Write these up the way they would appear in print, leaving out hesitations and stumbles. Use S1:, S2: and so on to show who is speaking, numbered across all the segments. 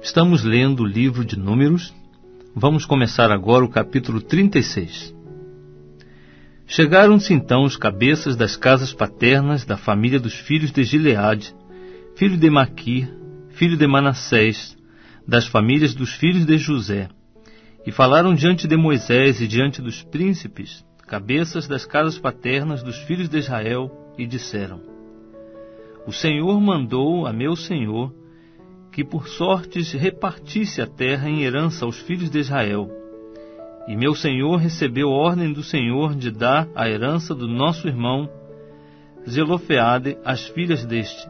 S1: Estamos lendo o livro de Números. Vamos começar agora o capítulo 36. Chegaram-se então os cabeças das casas paternas da família dos filhos de Gileade, filho de Maquir, filho de Manassés, das famílias dos filhos de José, e falaram diante de Moisés e diante dos príncipes, cabeças das casas paternas dos filhos de Israel, e disseram: O Senhor mandou a meu senhor que por sortes repartisse a terra em herança aos filhos de Israel. E meu senhor recebeu ordem do Senhor de dar a herança do nosso irmão Zelofeade às filhas deste.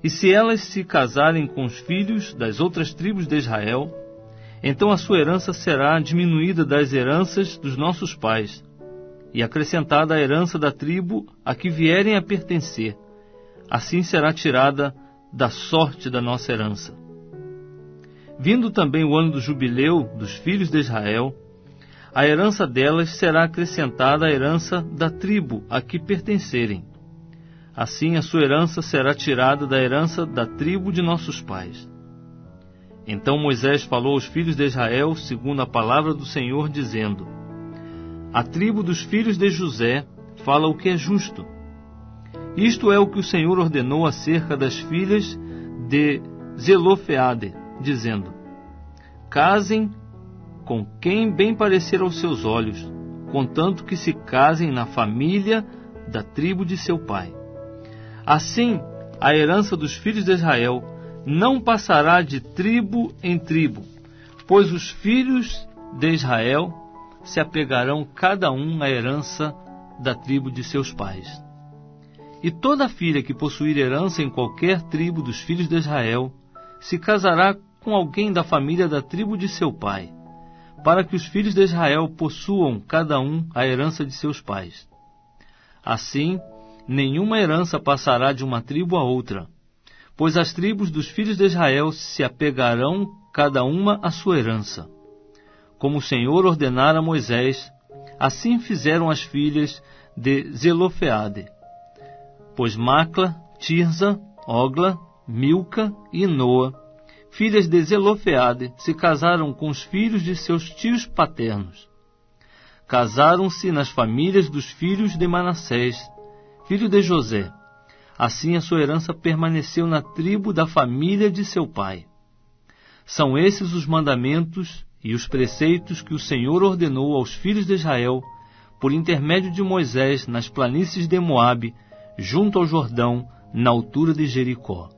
S1: E se elas se casarem com os filhos das outras tribos de Israel, então a sua herança será diminuída das heranças dos nossos pais, e acrescentada à herança da tribo a que vierem a pertencer. Assim será tirada da sorte da nossa herança. Vindo também o ano do jubileu dos filhos de Israel, a herança delas será acrescentada à herança da tribo a que pertencerem. Assim a sua herança será tirada da herança da tribo de nossos pais. Então Moisés falou aos filhos de Israel segundo a palavra do Senhor, dizendo: A tribo dos filhos de José fala o que é justo. Isto é o que o Senhor ordenou acerca das filhas de Zelofeade, dizendo: Casem com quem bem parecer aos seus olhos, contanto que se casem na família da tribo de seu pai. Assim, a herança dos filhos de Israel não passará de tribo em tribo, pois os filhos de Israel se apegarão cada um à herança da tribo de seus pais. E toda filha que possuir herança em qualquer tribo dos filhos de Israel se casará com alguém da família da tribo de seu pai, para que os filhos de Israel possuam cada um a herança de seus pais. Assim, nenhuma herança passará de uma tribo a outra, pois as tribos dos filhos de Israel se apegarão cada uma à sua herança. Como o Senhor ordenara a Moisés, assim fizeram as filhas de Zelofeade. Pois Macla, Tirza, Ogla, Milca e Noa, filhas de Zelofeade, se casaram com os filhos de seus tios paternos. Casaram-se nas famílias dos filhos de Manassés, filho de José. Assim a sua herança permaneceu na tribo da família de seu pai. São esses os mandamentos e os preceitos que o Senhor ordenou aos filhos de Israel, por intermédio de Moisés, nas planícies de Moabe, junto ao Jordão, na altura de Jericó.